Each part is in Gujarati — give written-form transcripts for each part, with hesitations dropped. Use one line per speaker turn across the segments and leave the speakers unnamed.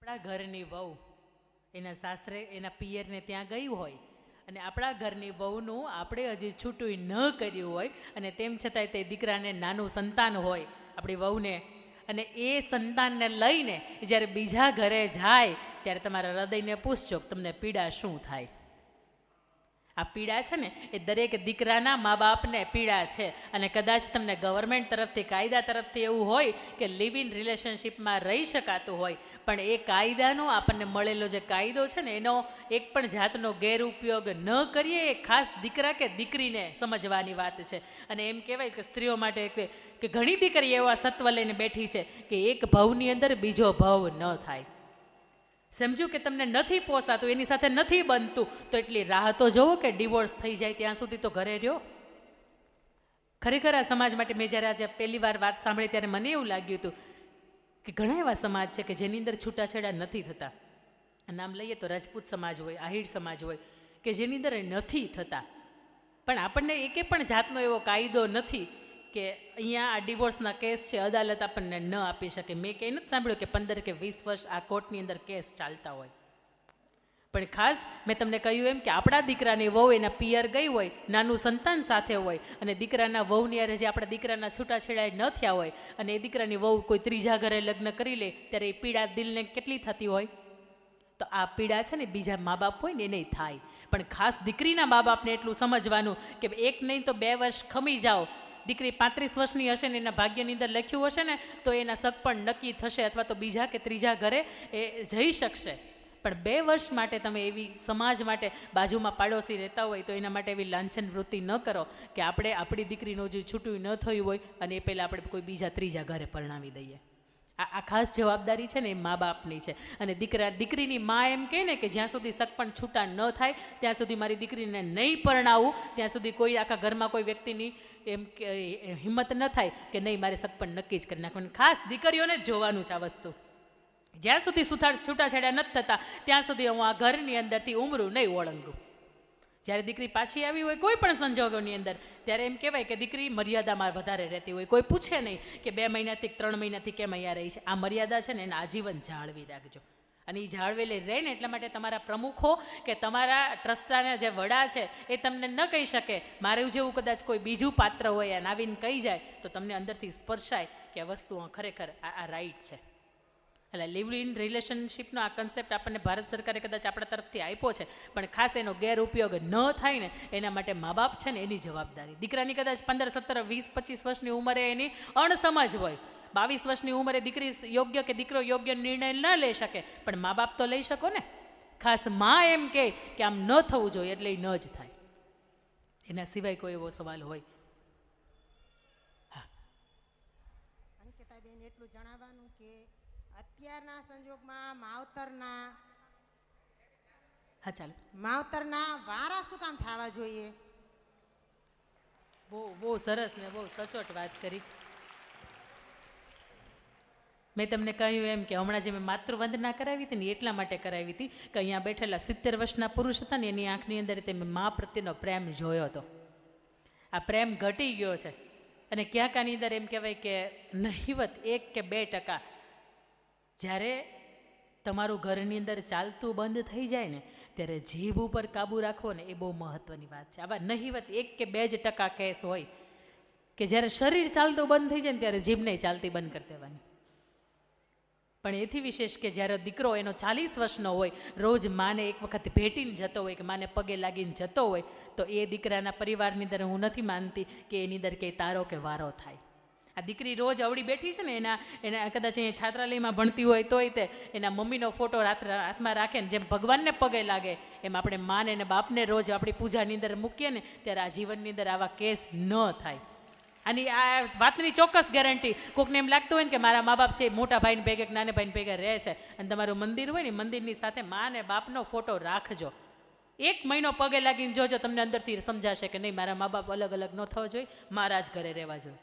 આપણા ઘરની વહુ એના સાસરે એના પિયરને ત્યાં ગઈ હોય અને આપણા ઘરની વહુનું આપણે હજી છૂટું ન કર્યું હોય અને તેમ છતાંય તે દીકરાને નાનું સંતાન હોય આપણી વહુને, અને એ સંતાનને લઈને જ્યારે બીજા ઘરે જાય ત્યારે તમારા હૃદયને પૂછજો કે તમને પીડા શું થાય. આ પીડા છે ને એ દરેક દીકરાના મા બાપને પીડા છે. અને કદાચ તમને ગવર્મેન્ટ તરફથી કાયદા તરફથી એવું હોય કે લિવ ઇન રિલેશનશીપમાં રહી શકાતું હોય, પણ એ કાયદાનો આપણને મળેલો જે કાયદો છે ને એનો એક પણ જાતનો ગેરઉપયોગ ન કરીએ, એ ખાસ દીકરા કે દીકરીને સમજવાની વાત છે. અને એમ કહેવાય કે સ્ત્રીઓ માટે કે ઘણી દીકરી એવા સત્વ લઈને બેઠી છે કે એક ભવની અંદર બીજો ભવ ન થાય. સમજુ કે તમને નથી પોસાતું, એની સાથે નથી બનતું, તો એટલી રાહ તો જોવો કે ડિવોર્સ થઈ જાય ત્યાં સુધી તો ઘરે રહ્યો. ખરેખર આ સમાજ માટે મેં જ્યારે આજે પહેલી વાર વાત સાંભળી ત્યારે મને એવું લાગ્યું હતું કે ઘણા એવા સમાજ છે કે જેની અંદર છૂટાછેડા નથી થતા. નામ લઈએ તો રાજપૂત સમાજ હોય, આહિર સમાજ હોય કે જેની અંદર નથી થતા, પણ આપણને એકે પણ જાતનો એવો કાયદો નથી કે અહીંયા આ ડિવોર્સના કેસ છે અદાલત આપણને ન આપી શકે. મેં કંઈ નથી સાંભળ્યું કે 15 કે 20 વર્ષ આ કોર્ટની અંદર કેસ ચાલતા હોય. પણ ખાસ મેં તમને કહ્યું એમ કે આપણા દીકરાની વહુ એના પિયર ગઈ હોય, નાનું સંતાન સાથે હોય, અને દીકરાના વહુની યારે જે આપણા દીકરાના છૂટાછેડા ન થયા હોય અને એ દીકરાની વહુ કોઈ ત્રીજા ઘરે લગ્ન કરી લે ત્યારે એ પીડા દિલને કેટલી થતી હોય. તો આ પીડા છે ને બીજા મા બાપ હોય ને એને થાય. પણ ખાસ દીકરીના મા બાપને એટલું સમજવાનું કે એક નહીં તો 2 વર્ષ ખમી જાઓ. દીકરી 35 વર્ષની હશે ને એના ભાગ્યની અંદર લખ્યું હશે ને તો એના સગ પણ નક્કી થશે અથવા તો બીજા કે ત્રીજા ઘરે એ જઈ શકશે. પણ 2 વર્ષ માટે તમે એવી સમાજ માટે બાજુમાં પાડોશી રહેતા હોય તો એના માટે એવી લાંછન વૃત્તિ ન કરો કે આપણે આપણી દીકરીનું જે છૂટું ન થયું હોય અને એ પહેલાં આપણે કોઈ બીજા ત્રીજા ઘરે પરણાવી દઈએ. આ ખાસ જવાબદારી છે ને એ મા બાપની છે. અને દીકરીની મા એમ કહે ને કે જ્યાં સુધી સગપણ છૂટા ન થાય ત્યાં સુધી મારી દીકરીને નહીં પરણાવું, ત્યાં સુધી કોઈ આખા ઘરમાં કોઈ વ્યક્તિની એમ કે હિંમત ન થાય કે નહીં મારે સગપણ નક્કી જ કરી નાખવાનું. ખાસ દીકરીઓને જ જોવાનું છે આ વસ્તુ. જ્યાં સુધી છૂટાછેડા નથી થતા ત્યાં સુધી હું આ ઘરની અંદરથી ઉમરું નહીં ઓળંગું. જ્યારે દીકરી પાછી આવી હોય કોઈ પણ સંજોગોની અંદર ત્યારે એમ કહેવાય કે દીકરી મર્યાદામાં વધારે રહેતી હોય. કોઈ પૂછે નહીં કે 2 મહિનાથી 3 મહિનાથી કેમ અહીંયા રહી છે. આ મર્યાદા છે ને એને આજીવન જાળવી રાખજો. અને એ જાળવેલી રહે ને એટલા માટે તમારા પ્રમુખો કે તમારા ટ્રસ્ટના જે વડા છે એ તમને ન કહી શકે. મારું જેવું કદાચ કોઈ બીજું પાત્ર હોય અને આવીને કહી જાય તો તમને અંદરથી સ્પર્શાય કે આ વસ્તુ ખરેખર આ રાઈટ છે. એટલે લિવ ઇન રિલેશનશીપનો આ કન્સેપ્ટ આપણને ભારત સરકારે કદાચ આપણા તરફથી આપ્યો છે, પણ ખાસ એનો ગેરઉપયોગ ન થાય ને એના માટે મા બાપ છે ને એની જવાબદારી. દીકરાની કદાચ 15, 17, 20, 25 વર્ષની ઉંમરે એની અણસમજ હોય, 22 વર્ષની ઉંમરે દીકરી યોગ્ય કે દીકરો યોગ્ય નિર્ણય ન લઈ શકે, પણ મા બાપ તો લઈ શકો ને. ખાસ મા એમ કે આમ ન થવું જોઈએ એટલે એ ન જ થાય. એના સિવાય કોઈ એવો સવાલ હોય?
અંકિતાબેન એટલું જણાવવાનું કે અત્યારના સંજોગમાં માવતરના વારા શું કામ થવા જોઈએ?
બહુ સરસ ને બહુ સચોટ વાત કરી. મેં તમને કહ્યું એમ કે હમણાં જે મેં માતૃવંદના કરાવી હતી ને એટલા માટે કરાવી હતી કે અહીંયા બેઠેલા 70 વર્ષના પુરુષ હતા ને એની આંખની અંદર તે મેં મા પ્રત્યેનો પ્રેમ જોયો હતો. આ પ્રેમ ઘટી ગયો છે અને ક્યાંક આની અંદર એમ કહેવાય કે નહિવત 1 કે 2% જ્યારે તમારું ઘરની અંદર ચાલતું બંધ થઈ જાય ને ત્યારે જીભ ઉપર કાબૂ રાખવો ને એ બહુ મહત્ત્વની વાત છે. આવા નહિવત 1 કે 2% કેસ હોય કે જ્યારે શરીર ચાલતું બંધ થઈ જાય ને ત્યારે જીભ નહીં ચાલતી બંધ કરી દેવાની. પણ એથી વિશેષ કે જ્યારે દીકરો એનો 40 વર્ષનો હોય, રોજ માને એક વખત ભેટીને જતો હોય કે માને પગે લાગીને જતો હોય, તો એ દીકરાના પરિવારની અંદર હું નથી માનતી કે એની અંદર કંઈ તારો કે વારો થાય. આ દીકરી રોજ અવળી બેઠી છે ને એના કદાચ અહીંયા છાત્રાલયમાં ભણતી હોય તોય તે એના મમ્મીનો ફોટો હાથમાં રાખે ને જેમ ભગવાનને પગે લાગે એમ આપણે માને અને બાપને રોજ આપણી પૂજાની અંદર મૂકીએ ને ત્યારે આ જીવનની અંદર આવા કેસ ન થાય. અને આ વાતની ચોક્કસ ગેરંટી. કોઈકને એમ લાગતું હોય ને કે મારા મા બાપ છે મોટા ભાઈને ભેગે કે નાના ભાઈને ભેગા રહે છે અને તમારું મંદિર હોય ને મંદિરની સાથે મા અને બાપનો ફોટો રાખજો. 1 મહિનો પગે લાગીને જોજો, તમને અંદરથી સમજાશે કે નહીં મારા મા બાપ અલગ અલગ ન થવો જોઈએ, મારા જ ઘરે રહેવા જોઈએ.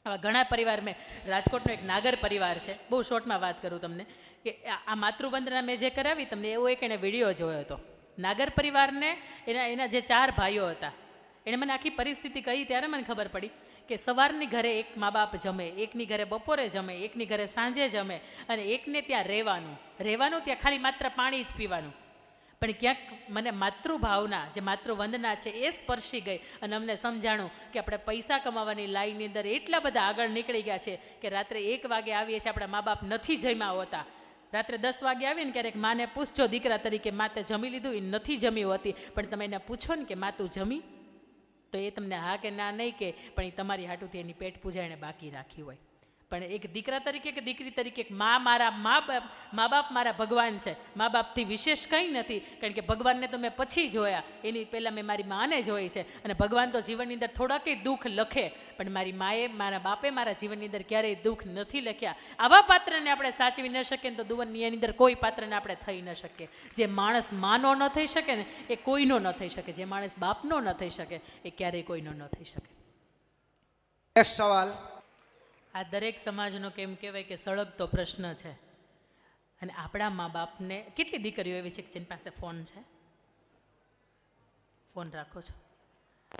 આવા ઘણા પરિવાર મેં રાજકોટનો એક નાગર પરિવાર છે, બહુ શોર્ટમાં વાત કરું તમને કે આ માતૃવંદના મેં જે કરાવી તમને એવો એક એને વિડીયો જોયો હતો. નાગર પરિવારને એના જે 4 ભાઈઓ હતા એણે મને આખી પરિસ્થિતિ કહી ત્યારે મને ખબર પડી કે સવારની ઘરે એક મા બાપ જમે, એકની ઘરે બપોરે જમે, એકની ઘરે સાંજે જમે, અને એકને ત્યાં રહેવાનું ત્યાં ખાલી માત્ર પાણી જ પીવાનું. પણ ક્યાંક મને માતૃભાવના, જે માતૃવંદના છે એ સ્પર્શી ગઈ અને અમને સમજાણું કે આપણે પૈસા કમાવાની લાઈનની અંદર એટલા બધા આગળ નીકળી ગયા છે કે રાત્રે 1 વાગે આવીએ છીએ, આપણા મા બાપ નથી જમ્યા હોતા. રાત્રે 10 વાગે આવીએ ને ક્યારેક માને પૂછજો દીકરા તરીકે, મા તે જમી લીધું? એ નથી જમી હોતી, પણ તમે એને પૂછો ને કે મા તું જમી, તો એ તમને હા કે ના નહીં કે, પણ એ તમારી હાટુથી એની પેટ પૂજા એણે બાકી રાખી હોય. પણ એક દીકરા તરીકે કે દીકરી તરીકે મારા મા બાપ મારા ભગવાન છે. મા બાપથી વિશેષ કંઈ નથી, કારણ કે ભગવાનને તો મેં પછી જોયા, એની પહેલાં મેં મારી માને જોઈ છે. અને ભગવાન તો જીવનની અંદર થોડાકેય દુઃખ લખે, પણ મારી માએ, મારા બાપે મારા જીવનની અંદર ક્યારેય દુઃખ નથી લખ્યા. આવા પાત્રને આપણે સાચવી ન શકીએ ને તો દુનિયાની અંદર કોઈ પાત્રને આપણે થઈ ન શકીએ. જે માણસ માનો ન થઈ શકે ને એ કોઈનો ન થઈ શકે, જે માણસ બાપનો ન થઈ શકે એ ક્યારેય કોઈનો ન થઈ શકે.
સવાલ.
આ દરેક સમાજનો કેમ કહેવાય કે સળગતો પ્રશ્ન છે. અને આપણા મા બાપને, કેટલી દીકરીઓ એવી છે કે જેની પાસે ફોન છે? ફોન રાખો છો?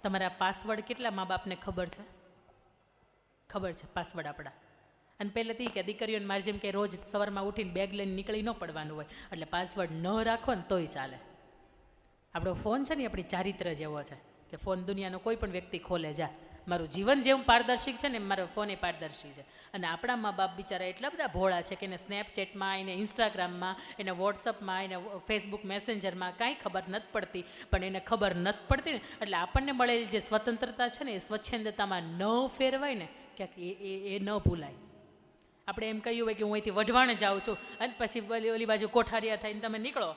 તમારા પાસવર્ડ કેટલા મા બાપને ખબર છે? ખબર છે પાસવર્ડ આપણા. અને પહેલેથી કે દીકરીઓને મારી જેમ કે રોજ સવારમાં ઉઠીને બેગ લઈને નીકળી ન પડવાનું હોય, એટલે પાસવર્ડ ન રાખો ને તોય ચાલે. આપણો ફોન છે ને આપણી ચારિત્ર જેવો છે કે ફોન દુનિયાનો કોઈ પણ વ્યક્તિ ખોલે જા. મારું જીવન જેવું પારદર્શિક છે ને મારો ફોન એ પારદર્શી છે. અને આપણા મા બાપ બિચારા એટલા બધા ભોળા છે કે એને સ્નેપચેટમાં, એને ઇન્સ્ટાગ્રામમાં, એને વોટ્સઅપમાં, એને ફેસબુક મેસેન્જરમાં કાંઈ ખબર નથી પડતી. પણ એને ખબર નથી પડતી ને એટલે આપણને મળેલી જે સ્વતંત્રતા છે ને એ સ્વચ્છંદતામાં ન ફેરવાય ને ક્યાંક એ ન ભૂલાય. આપણે એમ કહ્યું હોય કે હું અહીંથી વઢવાણ જાઉં છું અને પછી ઓલી બાજુ કોઠારિયા થઈને તમે નીકળો,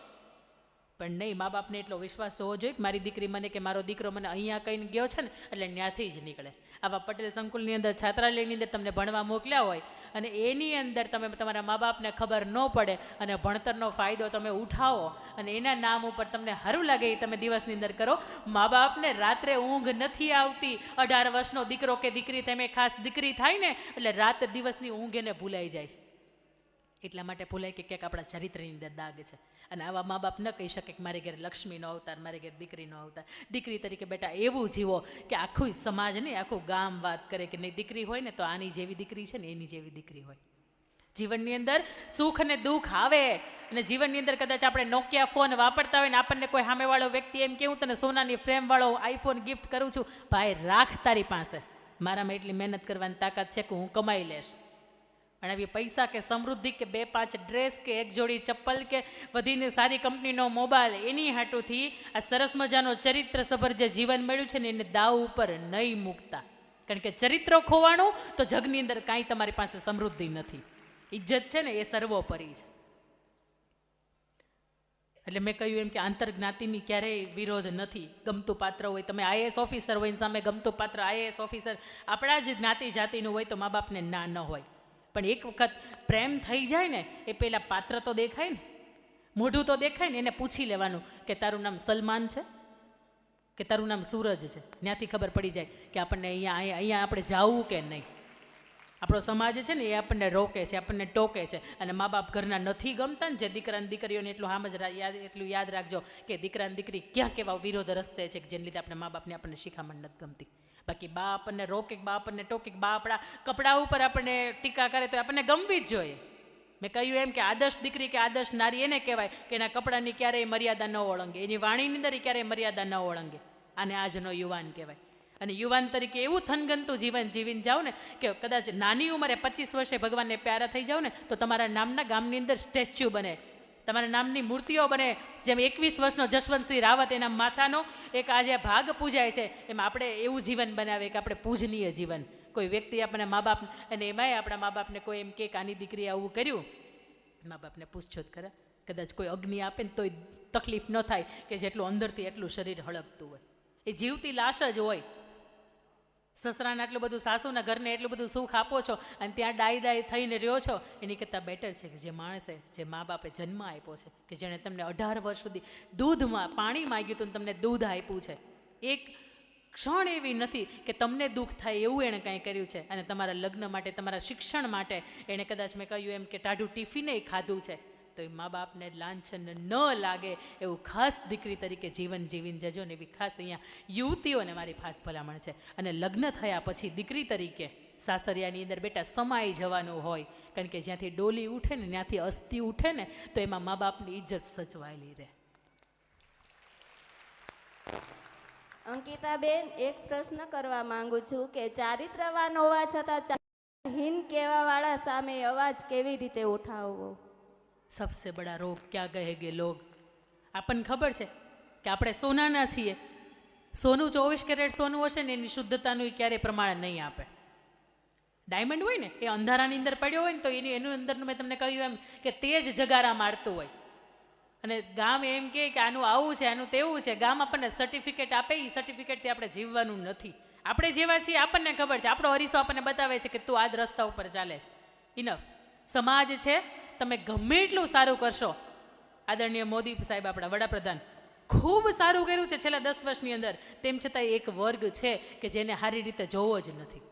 પણ નહીં. મા બાપને એટલો વિશ્વાસ હોવો જોઈએ કે મારી દીકરી મને કે મારો દીકરો મને અહીંયા કહીને ગયો છે ને એટલે ત્યાંથી જ નીકળે. આવા પટેલ સંકુલની અંદર, છાત્રાલયની અંદર તમને ભણવા મોકલ્યા હોય અને એની અંદર તમે તમારા મા બાપને ખબર ન પડે અને ભણતરનો ફાયદો તમે ઉઠાવો અને એના નામ ઉપર તમને સારું લાગે એ તમે દિવસની અંદર કરો. મા બાપને રાત્રે ઊંઘ નથી આવતી. 18 વર્ષનો દીકરો કે દીકરી, તમે ખાસ દીકરી થાય ને એટલે રાત દિવસની ઊંઘ એને ભૂલાઈ જાય છે. એટલા માટે ભૂલાય કે ક્યાંક આપણા ચરિત્રની અંદર દાગ છે. અને આવા મા બાપ ન કહી શકે કે મારી ઘેર લક્ષ્મીનો અવતાર, મારી ઘેર દીકરીનો અવતાર. દીકરી તરીકે બેટા એવું જીવો કે આખું સમાજ નહીં, આખું ગામ વાત કરે કે નહીં દીકરી હોય ને તો આની જેવી દીકરી છે ને એની જેવી દીકરી હોય. જીવનની અંદર સુખ અને દુઃખ આવે અને જીવનની અંદર કદાચ આપણે નોકિયા ફોન વાપરતા હોય ને આપણને કોઈ સામેવાળો વ્યક્તિ એમ કે હું તને સોનાની ફ્રેમવાળો આઈફોન ગિફ્ટ કરું છું, ભાઈ રાખ તારી પાસે, મારામાં એટલી મહેનત કરવાની તાકાત છે કે હું કમાઈ લઈશ. અને આવી પૈસા કે સમૃદ્ધિ કે 2-5 ડ્રેસ કે 1 જોડી ચપ્પલ કે વધીને સારી કંપનીનો મોબાઈલ, એની હાટુથી આ સરસ મજાનો ચરિત્રસભર જે જીવન મળ્યું છે ને એને દાવ ઉપર નહીં મૂકતા. કારણ કે ચરિત્ર ખોવાનું તો જગની અંદર કાંઈ તમારી પાસે સમૃદ્ધિ નથી. ઇજ્જત છે ને એ સર્વોપરી છે. એટલે મેં કહ્યું એમ કે આંતરજ્ઞાતિની ક્યારેય વિરોધ નથી. ગમતું પાત્ર હોય, તમે આઈએએસ ઓફિસર હોય સામે ગમતું પાત્ર આઈએએસ ઓફિસર આપણા જ જ્ઞાતિ જાતિનું હોય તો મા બાપને ના ન હોય. પણ એક વખત પ્રેમ થઈ જાય ને એ પહેલાં પાત્ર તો દેખાય ને, મોઢું તો દેખાય ને. એને પૂછી લેવાનું કે તારું નામ સલમાન છે કે તારું નામ સૂરજ છે. ત્યાંથી ખબર પડી જાય કે આપણને અહીંયા આપણે જાવું કે નહીં. આપણો સમાજ છે ને એ આપણને રોકે છે, આપણને ટોકે છે. અને મા બાપ ઘરના નથી ગમતા ને જે દીકરા અને દીકરીઓને એટલું એટલું યાદ રાખજો કે દીકરા અને દીકરી ક્યાં કેવા વિરોધ રસ્તે છે કે જેને લીધે આપણે મા બાપને આપણને શિખામણ નથી ગમતી. બાકી બા આપણને રોકે, બા આપણને ટોકે, બા આપણા કપડા ઉપર આપણને ટીકા કરે તો આપણને ગમવી જ જોઈએ. મેં કહ્યું એમ કે આદર્શ દીકરી કે આદર્શ નારી એને કહેવાય કે એના કપડાની ક્યારેય મર્યાદા ન ઓળંગે, એની વાણીની અંદર ક્યારેય મર્યાદા ન ઓળંગે. આને આજનો યુવાન કહેવાય. અને યુવાન તરીકે એવું થનગનતું જીવન જીવીને જાઓ ને કે કદાચ નાની ઉંમરે 25 વર્ષે ભગવાનને પ્યારા થઈ જાઓ ને તો તમારા નામના ગામની અંદર સ્ટેચ્યુ બને, તમારા નામની મૂર્તિઓ બને. જેમ 21 વર્ષનો જશવંતસિંહ રાવત એના માથાનો એક આજે ભાગ પૂજાય છે, એમાં આપણે એવું જીવન બનાવીએ કે આપણે પૂજનીય જીવન. કોઈ વ્યક્તિ આપણને મા બાપ, અને એમાંય આપણા મા બાપને કોઈ એમ કે આની દીકરી આવું કર્યું, મા બાપને પૂછજો જ ખરા. કદાચ કોઈ અગ્નિ આપે ને તોય તકલીફ ન થાય કે જેટલું અંદરથી એટલું શરીર હળગતું હોય. એ જીવતી લાશ જ હોય. સસરાને આટલું બધું, સાસુના ઘરને એટલું બધું સુખ આપો છો અને ત્યાં ડાય થઈને રહ્યો છો, એની કરતાં બેટર છે કે જે માણસે, જે મા બાપે જન્મ આપ્યો છે, કે જેણે તમને 18 વર્ષ સુધી દૂધમાં પાણી માગ્યું હતું તમને દૂધ આપ્યું છે. એક ક્ષણ એવી નથી કે તમને દુઃખ થાય એવું એણે કાંઈ કર્યું છે. અને તમારા લગ્ન માટે, તમારા શિક્ષણ માટે એણે કદાચ મેં કહ્યું એમ કે ટાઢું ટિફિને ખાધું છે. તો એ મા બાપને લાંછન ન લાગે એવું ખાસ દીકરી તરીકે જીવન જીવીને જજો ને એવી ખાસ અહીંયા યુવતીઓને મારી ખાસ ભલામણ છે. અને લગ્ન થયા પછી દીકરી તરીકે સાસરિયાની અંદર બેટા સમાઈ જવાનું હોય, કારણ કે જ્યાંથી ડોલી ઉઠે ને ત્યાંથી અસ્થિ ઉઠે ને તો એમાં મા બાપની ઇજ્જત સચવાયેલી રહે.
અંકિતાબેન, એક પ્રશ્ન કરવા માંગુ છું કે ચારિત્રવાન હોવા છતાં હીન કહેવાવાળા સામે અવાજ કેવી રીતે ઉઠાવવો?
સબસે બડા રોગ ક્યાં કહેગે લોગ. આપણને ખબર છે કે આપણે સોનાના છીએ. સોનું 24 કેરેટ સોનું હશે ને એની શુદ્ધતાનું ક્યારેય પ્રમાણ નહીં આપે. ડાયમંડ હોય ને એ અંધારાની અંદર પડ્યો હોય ને તો એનું અંદરનું મેં તમને કહ્યું એમ કે તે જ જગારા મારતું હોય. અને ગામ એમ કે આનું આવું છે, આનું તેવું છે. ગામ આપણને સર્ટિફિકેટ આપે, એ સર્ટિફિકેટથી આપણે જીવવાનું નથી. આપણે જેવા છીએ આપણને ખબર છે. આપણો અરીસો આપણને બતાવે છે કે તું આ જ રસ્તા ઉપર ચાલે છે. ઇનફ. સમાજ છે, તમે ગમે એટલું સારું કરશો. આદરણીય મોદી સાહેબ આપણા વડાપ્રધાન ખૂબ સારું કર્યું છે છેલ્લા 10 વર્ષની અંદર. તેમ છતાં એક વર્ગ છે કે જેને સારી રીતે જોવો જ નથી.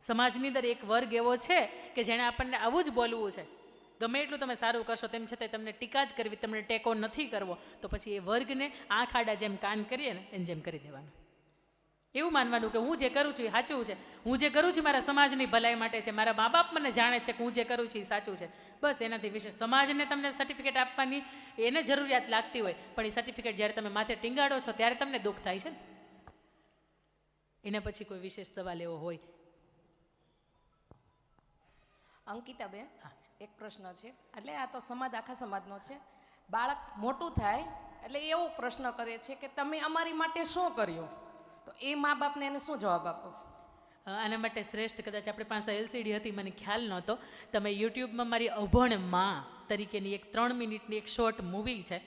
સમાજની અંદર એક વર્ગ એવો છે કે જેણે આપણને આવું જ બોલવું છે. ગમે એટલું તમે સારું કરશો તેમ છતાંય તમને ટીકા જ કરવી, તમને ટેકો નથી કરવો, તો પછી એ વર્ગને આંખ આડા જેમ કાન કરીએ ને એમ જેમ કરી દેવાનું. એવું માનવાનું કે હું જે કરું છું એ સાચું છે, હું જે કરું છું મારા સમાજની ભલાઈ માટે છે, મારા મા બાપ મને જાણે છે કે હું જે કરું છું એ સાચું છે. બસ એનાથી વિશેષ સમાજને તમને સર્ટિફિકેટ આપવાની એને જરૂરિયાત લાગતી હોય, પણ એ સર્ટિફિકેટ જ્યારે તમે માથે ટીંગાડો છો ત્યારે તમને દુઃખ થાય છે ને. એના પછી કોઈ વિશેષ સવાલ એવો હોય?
અંકિતાબેન, એક પ્રશ્ન છે. એટલે આ તો સમાજ, આખા સમાજનો છે. બાળક મોટું થાય એટલે એવો પ્રશ્ન કરે છે કે તમે અમારી માટે શું કર્યું, તો એ મા બાપને એને શું જવાબ આપો?
આના માટે શ્રેષ્ઠ કદાચ આપણી પાસે LCD હતી, મને ખ્યાલ નહોતો. તમે યુટ્યુબમાં મારી અભણ માં તરીકેની એક 3 મિનિટની એક શોર્ટ મૂવી છે,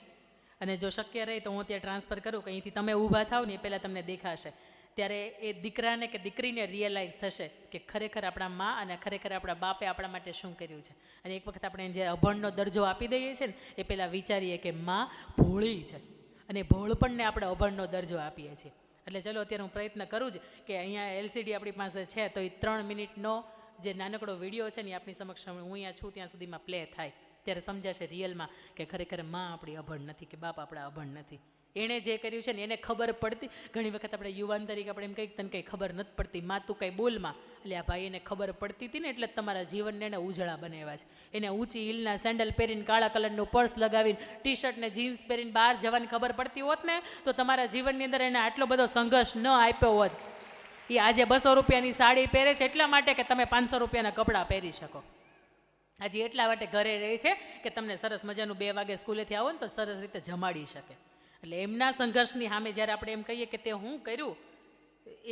અને જો શક્ય રહે તો હું ત્યાં ટ્રાન્સફર કરું કે અહીંથી તમે ઊભા થાવ ને એ પહેલાં તમને દેખાશે. ત્યારે એ દીકરાને કે દીકરીને રિયલાઇઝ થશે કે ખરેખર આપણા મા અને ખરેખર આપણા બાપે આપણા માટે શું કર્યું છે. અને એક વખત આપણે જે અભણનો દરજ્જો આપી દઈએ છીએ ને એ પહેલાં વિચારીએ કે મા ભોળી છે, અને ભોળપણને આપણે અભણનો દરજ્જો આપીએ છીએ. એટલે ચલો અત્યારે હું પ્રયત્ન કરું જ કે અહીંયા LCD આપણી પાસે છે તો એ 3 મિનિટનો જે નાનકડો વિડીયો છે ને એ આપણી સમક્ષ હું અહીંયા છું ત્યાં સુધીમાં પ્લે થાય, ત્યારે સમજાશે રિયલમાં કે ખરેખર મા આપણી અભણ નથી કે બાપ આપણા અભણ નથી. એણે જે કર્યું છે ને એને ખબર પડતી. ઘણી વખત આપણે યુવાન તરીકે આપણે એમ કંઈક તને કંઈ ખબર નથી પડતી, માં તું કંઈ બોલમાં. એટલે આ ભાઈ એને ખબર પડતી હતી ને એટલે જ તમારા જીવનને એને ઉજળા બનાવ્યા છે. એને ઊંચી હીલના સેન્ડલ પહેરીને, કાળા કલરનું પર્સ લગાવીને, ટી-શર્ટ ને જીન્સ પહેરીને બહાર જવાની ખબર પડતી હોત ને તો તમારા જીવનની અંદર એને આટલો બધો સંઘર્ષ ન આપ્યો હોત. એ આજે 200 રૂપિયાની સાડી પહેરે છે એટલા માટે કે તમે 500 રૂપિયાના કપડાં પહેરી શકો. આજે એટલા માટે ઘરે રહે છે કે તમને સરસ મજાનું 2 વાગે સ્કૂલેથી આવો ને તો સરસ રીતે જમાડી શકે. એટલે એમના સંઘર્ષની સામે જ્યારે આપણે એમ કહીએ કે તે હું કર્યું,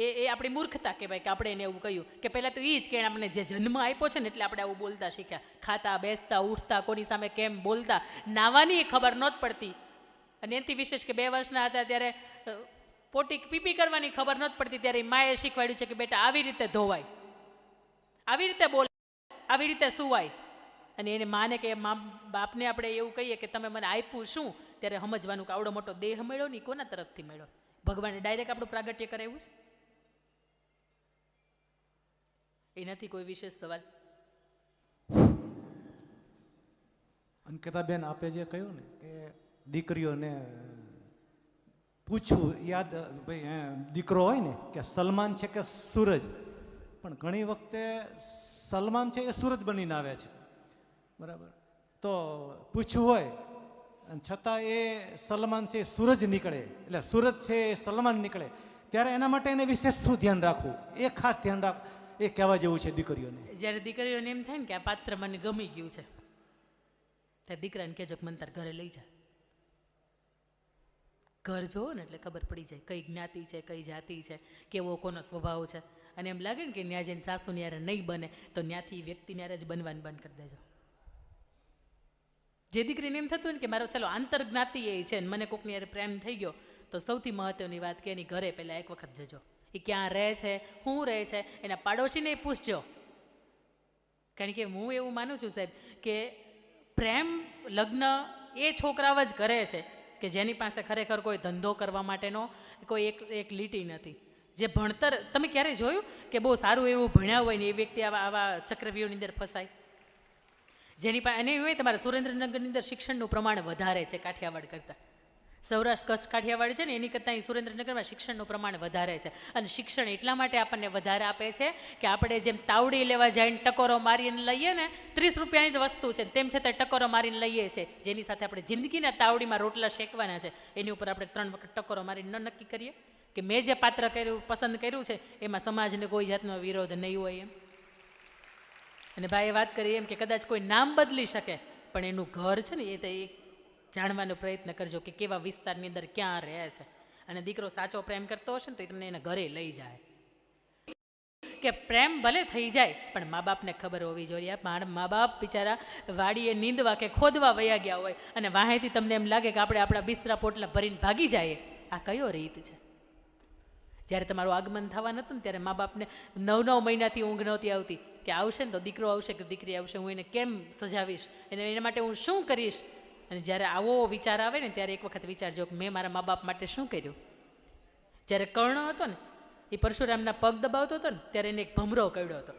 એ આપણી મૂર્ખતા કહેવાય કે આપણે એને એવું કહ્યું કે પહેલાં તો એ જ કે આપણે જે જન્મ આપ્યો છે ને એટલે આપણે આવું બોલતા શીખ્યા. ખાતા, બેસતા, ઉઠતા, કોની સામે કેમ બોલતા, નાવાની ખબર નહોતી પડતી. અને એનાથી વિશેષ કે 2 વર્ષના હતા ત્યારે પોટી પીપી કરવાની ખબર નહોતી પડતી, ત્યારે માએ શીખવાડ્યું છે કે બેટા આવી રીતે ધોવાય, આવી રીતે બોલાય, આવી રીતે સુવાય. અને એને માને કે મા બાપને આપણે એવું કહીએ કે તમે મને આપ્યું શું, ત્યારે સમજવાનું કે આવડો મોટો દેહ મળ્યો ને કોના તરફથી મળ્યો? ભગવાને ડાયરેક્ટ આપણું પ્રાગટ્ય કરાવ્યું છે. એનાથી કોઈ વિશેષ સવાલ?
અંકિતાબેન, આપે જે કહ્યું ને કે દીકરીઓને પૂછવું યાદ, ભાઈ દીકરો હોય ને કે સલમાન છે કે સૂરજ, પણ ઘણી વખતે સલમાન છે એ સૂરજ બનીને આવે છે, બરાબર? તો પૂછવું હોય અને છતાં એ સલમાન છે સૂરજ નીકળે, એટલે સૂરજ છે એ સલમાન નીકળે, ત્યારે એના માટે એને વિશેષ શું ધ્યાન રાખવું, એ ખાસ ધ્યાન રાખ, એ કહેવા જેવું છે દીકરીઓને.
જ્યારે દીકરીઓને એમ થાય ને કે આ પાત્ર મને ગમી ગયું છે, ત્યારે દીકરાને કહેજો કે મને તાર ઘરે લઈ જા. ઘર જોવો ને એટલે ખબર પડી જાય કઈ જ્ઞાતિ છે, કઈ જાતિ છે, કેવો કોનો સ્વભાવ છે. અને એમ લાગે ને કે ત્યાં જઈને સાસુ ન્યારે નહીં બને તો ત્યાંથી વ્યક્તિ ન્યારે જ બનવાનું બંધ કરી દેજો. જે દીકરીને એમ થતું હોય ને કે મારો ચલો આંતરજ્ઞાતિ એ છે ને મને કોકની યારે પ્રેમ થઈ ગયો, તો સૌથી મહત્વની વાત કે એની ઘરે પહેલાં એક વખત જજો. એ ક્યાં રહે છે, શું રહે છે, એના પાડોશીને પૂછજો. કારણ કે હું એવું માનું છું સાહેબ કે પ્રેમ લગ્ન એ છોકરાઓ જ કરે છે કે જેની પાસે ખરેખર કોઈ ધંધો કરવા માટેનો કોઈ એક લીટી નથી. જે ભણતર, તમે ક્યારે જોયું કે બહુ સારું એવું ભણ્યા હોય ને એ વ્યક્તિ આવા ચક્રવ્યૂહની અંદર ફસાય? જેની પાસે અને એવું હોય તમારા સુરેન્દ્રનગરની અંદર શિક્ષણનું પ્રમાણ વધારે છે કાઠિયાવાડ કરતાં. સૌરાષ્ટ્ર કચ્છ કાઠિયાવાડ છે ને એની કરતાં અહીં સુરેન્દ્રનગરમાં શિક્ષણનું પ્રમાણ વધારે છે. અને શિક્ષણ એટલા માટે આપણને વધારે આપે છે કે આપણે જેમ તાવડી લેવા જઈને ટકોરો મારીને લઈએ ને, 30 રૂપિયાની જ વસ્તુ છે, તેમ છતાં ટકોરો મારીને લઈએ છીએ. જેની સાથે આપણે જિંદગીના તાવડીમાં રોટલા શેકવાના છે, એની ઉપર આપણે 3 વખત ટકોરો મારીને ન નક્કી કરીએ કે મેં જે પાત્ર પસંદ કર્યું છે એમાં સમાજને કોઈ જાતનો વિરોધ નહીં હોય એમ. અને ભાઈએ વાત કરી એમ કે કદાચ કોઈ નામ બદલી શકે પણ એનું ઘર છે ને એ તો એક જાણવાનો પ્રયત્ન કરજો કે કેવા વિસ્તારની અંદર ક્યાં રહે છે. અને દીકરો સાચો પ્રેમ કરતો હશે ને તો એ તમને એના ઘરે લઈ જાય. કે પ્રેમ ભલે થઈ જાય પણ મા બાપને ખબર હોવી જોઈએ. મારા મા બાપ બિચારા વાડીએ નીંદવા કે ખોદવા વયા ગયા હોય અને વાહેથી તમને એમ લાગે કે આપણે આપણા બિસ્તરા પોટલા ભરીને ભાગી જઈએ. આ કયો રીત છે? જ્યારે તમારું આગમન થવા નહોતું ને ત્યારે મા બાપને 9 મહિનાથી ઊંઘ નહોતી આવતી કે આવશે ને તો દીકરો આવશે કે દીકરી આવશે, હું એને કેમ સજાવીશ, એના માટે હું શું કરીશ. અને જ્યારે આવો વિચાર આવે ને ત્યારે એક વખત વિચારજો કે મેં મારા મા બાપ માટે શું કર્યું. જ્યારે કર્ણ હતો ને એ પરશુરામના પગ દબાવતો હતો ને ત્યારે એને એક ભમરો કર્યો હતો.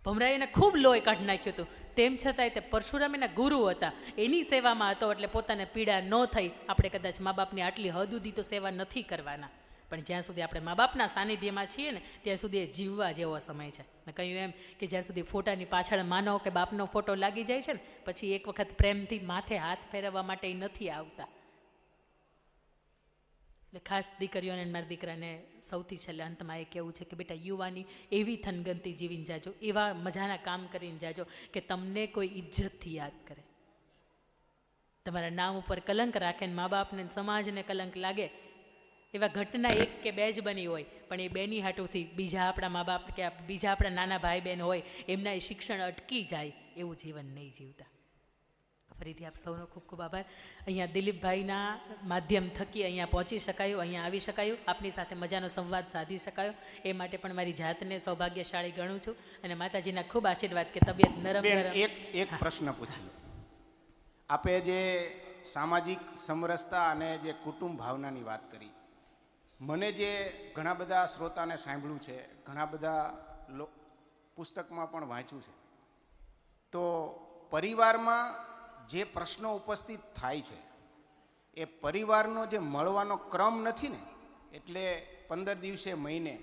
ભમરાએ એને ખૂબ લોહી કાઢી નાખ્યું હતું. તેમ છતાંય તે પરશુરામ એના ગુરુ હતા, એની સેવામાં હતો એટલે પોતાને પીડા ન થઈ. આપણે કદાચ મા બાપની આટલી હદ સુધી તો સેવા નથી કરવાના, પણ જ્યાં સુધી આપણે મા બાપના સાનિધ્યમાં છીએ ને ત્યાં સુધી એ જીવવા જેવો સમય છે. મેં કહ્યું એમ કે જ્યાં સુધી ફોટાની પાછળ માનો કે બાપનો ફોટો લાગી જાય છે ને પછી એક વખત પ્રેમથી માથે હાથ ફેરવવા માટે નથી આવતા. એટલે ખાસ દીકરીઓને મારા દીકરાને સૌથી છેલ્લે અંતમાં એ કહેવું છે કે બેટા યુવાની એવી થનગનતી જીવીને જાજો, એવા મજાના કામ કરીને જાજો કે તમને કોઈ ઇજ્જતથી યાદ કરે. તમારા નામ ઉપર કલંક રાખે ને મા બાપને સમાજને કલંક લાગે એવા ઘટના 1 કે 2 જ બની હોય પણ એ બેની હાટુથી બીજા આપણા મા બાપ કે બીજા આપણા નાના ભાઈ બહેન હોય એમના એ શિક્ષણ અટકી જાય એવું જીવન નહીં જીવતા. ફરીથી આપ સૌનો ખૂબ ખૂબ આભાર. અહીંયા દિલીપભાઈના માધ્યમ થકી અહીંયા પહોંચી શકાયું, અહીંયા આવી શકાયું, આપની સાથે મજાનો સંવાદ સાધી શકાયો એ માટે પણ મારી જાતને સૌભાગ્યશાળી ગણું છું. અને માતાજીના ખૂબ આશીર્વાદ કે તબિયત નરમ
એક પ્રશ્ન પૂછી. આપે જે સામાજિક સમરસતા અને જે કુટુંબ ભાવનાની વાત કરી, મને જે ઘણા બધા શ્રોતાને સાંભળ્યું છે, ઘણા બધા પુસ્તકમાં પણ વાંચ્યું છે, તો પરિવારમાં જે પ્રશ્નો ઉપસ્થિત થાય છે એ પરિવારનો જે મળવાનો ક્રમ નથી ને, એટલે 15 દિવસે મહિને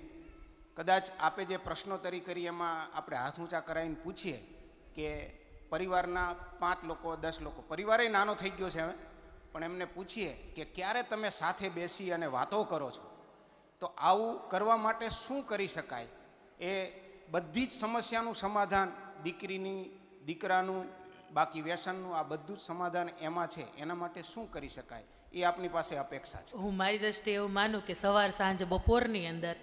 કદાચ આપે જે પ્રશ્નોત્તરી કરી એમાં આપણે હાથ ઊંચા કરાવીને પૂછીએ કે પરિવારના 5 લોકો 10 લોકો, પરિવારે નાનો થઈ ગયો છે હવે, પણ એમને પૂછીએ કે ક્યારે તમે સાથે બેસી અને વાતો કરો છો, તો આવું કરવા માટે શું કરી શકાય. એ બધી જ સમસ્યાનું સમાધાન દીકરીની, દીકરાનું, બાકી વ્યસનનું આ બધું જ સમાધાન એમાં છે. એના માટે શું કરી શકાય એ આપની પાસે અપેક્ષા છે.
હું મારી દ્રષ્ટિએ એવું માનું કે સવાર સાંજ બપોરની અંદર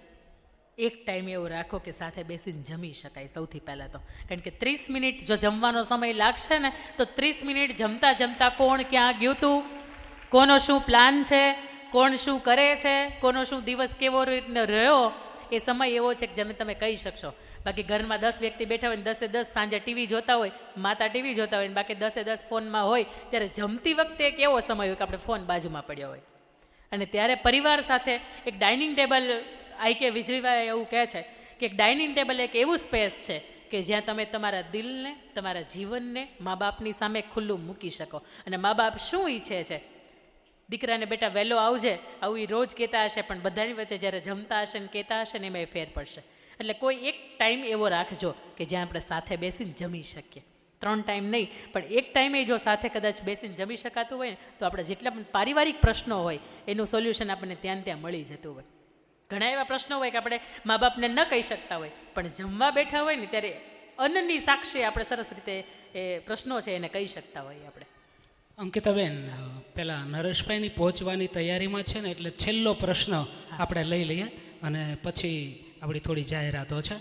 એક ટાઈમ એવો રાખો કે સાથે બેસીને જમી શકાય. સૌથી પહેલાં તો કારણ કે 30 મિનિટ જો જમવાનો સમય લાગશે ને તો 30 મિનિટ જમતા જમતા કોણ ક્યાં ગયું હતું, કોનો શું પ્લાન છે, કોણ શું કરે છે, કોનો શું દિવસ કેવો રીતનો રહ્યો, એ સમય એવો છે કે જેને તમે કહી શકશો. બાકી ઘરમાં 10 વ્યક્તિ બેઠા હોય ને 10 સાંજે ટીવી જોતા હોય, માતા ટીવી જોતા હોય ને બાકી 10 ફોનમાં હોય, ત્યારે જમતી વખતે એક એવો સમય હોય કે આપણે ફોન બાજુમાં પડ્યો હોય. અને ત્યારે પરિવાર સાથે એક ડાઇનિંગ ટેબલ, I.K. વીજળીભાઈ એવું કહે છે કે એક ડાઇનિંગ ટેબલ એક એવું સ્પેસ છે કે જ્યાં તમે તમારા દિલને, તમારા જીવનને મા બાપની સામે ખુલ્લું મૂકી શકો. અને મા બાપ શું ઈચ્છે છે, દીકરાને બેટા વહેલો આવજે આવું એ રોજ કહેતા હશે, પણ બધાની વચ્ચે જ્યારે જમતા હશે ને કહેતા હશે ને એમાં ફેર પડશે. એટલે કોઈ એક ટાઈમ એવો રાખજો કે જ્યાં આપણે સાથે બેસીને જમી શકીએ. 3 ટાઈમ નહીં પણ એક ટાઈમે જો સાથે કદાચ બેસીને જમી શકાતું હોય ને તો આપણે જેટલા પણ પારિવારિક પ્રશ્નો હોય એનું સોલ્યુશન આપણને ત્યાં મળી જતું હોય. ઘણા એવા પ્રશ્નો હોય કે આપણે મા બાપને ન કહી શકતા હોય, પણ જમવા બેઠા હોય ને ત્યારે અન્નની સાક્ષી આપણે સરસ રીતે એ પ્રશ્નો છે એને કહી શકતા હોઈએ આપણે.
અંકિતાબેન, પેલા નરેશભાઈની પહોંચવાની તૈયારીમાં છે ને એટલે છેલ્લો પ્રશ્ન આપણે લઈ લઈએ અને પછી આપણી થોડી જાહેરાતો છે.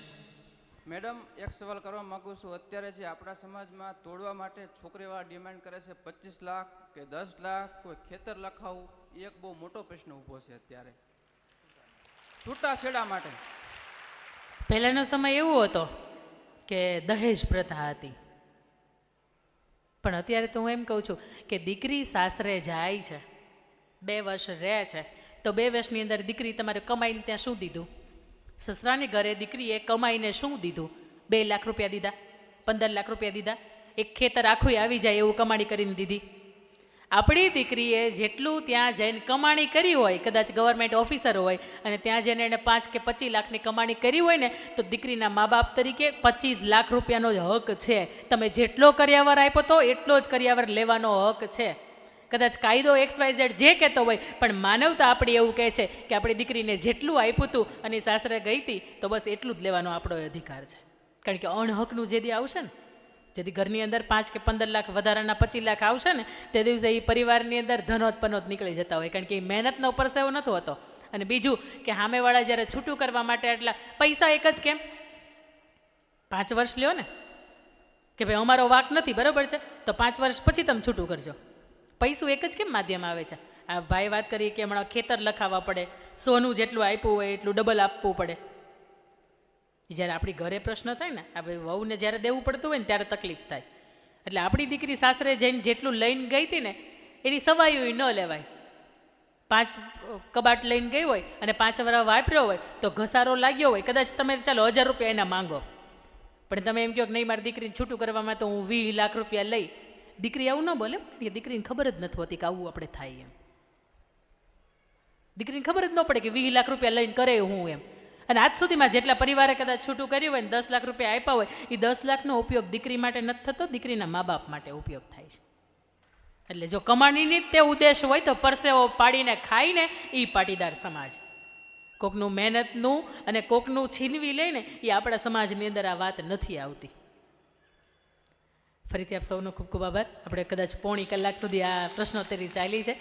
મેડમ, એક સવાલ કરવા માગું છું. અત્યારે જે આપણા સમાજમાં તોડવા માટે છોકરીવાળા ડિમાન્ડ કરે છે 25 લાખ કે 10 લાખ, કોઈ ખેતર લખાવું, એ એક બહુ મોટો પ્રશ્ન ઊભો છે અત્યારે છૂટાછેડા માટે.
પહેલાંનો સમય એવો હતો કે દહેજ પ્રથા હતી, પણ અત્યારે તો હું એમ કહું છું કે દીકરી સાસરે જાય છે, 2 વર્ષ રહે છે, તો 2 વર્ષની અંદર દીકરી તમારે કમાઈને ત્યાં શું દીધું? સસરાની ઘરે દીકરીએ કમાઈને શું દીધું? 2 લાખ રૂપિયા દીધા, 15 લાખ રૂપિયા દીધા, એક ખેતર આખું આવી જાય એવું કમાણી કરીને દીધી. આપણી દીકરીએ જેટલું ત્યાં જઈને કમાણી કરી હોય, કદાચ ગવર્મેન્ટ ઓફિસર હોય અને ત્યાં જઈને એણે 5 કે 25 લાખની કમાણી કરી હોય ને, તો દીકરીના મા બાપ તરીકે 25 લાખ રૂપિયાનો જ હક છે. તમે જેટલો કરિયાવર આપ્યો તો એટલો જ કરિયાવર લેવાનો હક છે. કદાચ કાયદો XYZ જે કહેતો હોય, પણ માનવતા આપણી એવું કહે છે કે આપણી દીકરીને જેટલું આપ્યું હતું અને સાસરે ગઈ હતી તો બસ એટલું જ લેવાનો આપણો અધિકાર છે. કારણ કે અણહકનું જે દી આવશે ને, જેથી ઘરની અંદર 5 કે 15 લાખ વધારાના 25 લાખ આવશે ને, તે દિવસે એ પરિવારની અંદર ધનોત પનોત નીકળી જતા હોય. કારણ કે એ મહેનતનો પરસેવો નહોતો હોતો. અને બીજું કે સામેવાળા જ્યારે છૂટું કરવા માટે એટલા પૈસા એક જ કેમ 5 વર્ષ લ્યો ને, કે ભાઈ અમારો વાક નથી, બરાબર છે, તો 5 વર્ષ પછી તમે છૂટું કરજો. પૈસું એક જ કેમ માધ્યમ આવે છે? આ ભાઈ વાત કરી કે હમણાં ખેતર લખાવવા પડે, સોનું જેટલું આપ્યું હોય એટલું ડબલ આપવું પડે. જ્યારે આપણી ઘરે પ્રશ્ન થાય ને, આપણે વહુને જ્યારે દેવું પડતું હોય ને ત્યારે તકલીફ થાય. એટલે આપણી દીકરી સાસરે જઈને જેટલું લઈને ગઈ હતી ને એની સવાયું ન લેવાય. 5 કબાટ લઈને ગઈ હોય અને 5 વર્ષ વાપર્યો હોય તો ઘસારો લાગ્યો હોય, કદાચ તમે ચાલો 1000 રૂપિયા એના માંગો, પણ તમે એમ કહો કે નહીં મારી દીકરીને છૂટું કરવામાં તો હું 20 લાખ રૂપિયા લઈ. દીકરી આવું ન બોલે, કે દીકરીને ખબર જ નથી હોતી કે આવું આપણે થાય એમ. દીકરીને ખબર જ ન પડે કે 20 લાખ રૂપિયા લઈને કરે હું એમ. અને આજ સુધીમાં જેટલા પરિવારે કદાચ છૂટું કર્યું હોય ને 10 લાખ રૂપિયા આપ્યા હોય, એ 10 લાખનો ઉપયોગ દીકરી માટે નથી થતો, દીકરીના મા બાપ માટે ઉપયોગ થાય છે. એટલે જો કમાણીની તે ઉદ્દેશ હોય તો પરસેવો પાડીને ખાઈને એ પાટીદાર સમાજ. કોકનું મહેનતનું અને કોકનું છીનવી લઈને એ આપણા સમાજની અંદર આ વાત નથી આવતી. ફરીથી આપ સૌનો ખૂબ ખૂબ આભાર. આપણે કદાચ પોણી કલાક સુધી આ પ્રશ્નોત્તરી ચાલી છે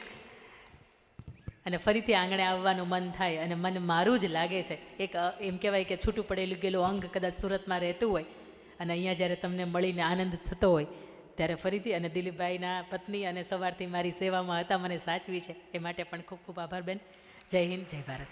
અને ફરીથી આંગણે આવવાનું મન થાય અને મન મારું જ લાગે છે. એક એમ કહેવાય કે છૂટું પડેલું ગયેલું અંગ કદાચ સુરતમાં રહેતું હોય અને અહીંયા જ્યારે તમને મળીને આનંદ થતો હોય ત્યારે ફરીથી, અને દિલીપભાઈના પત્ની અને સવારથી મારી સેવામાં હતા, મને સાચવી છે, એ માટે પણ ખૂબ ખૂબ આભાર બેન. જય હિન્દ, જય ભારત.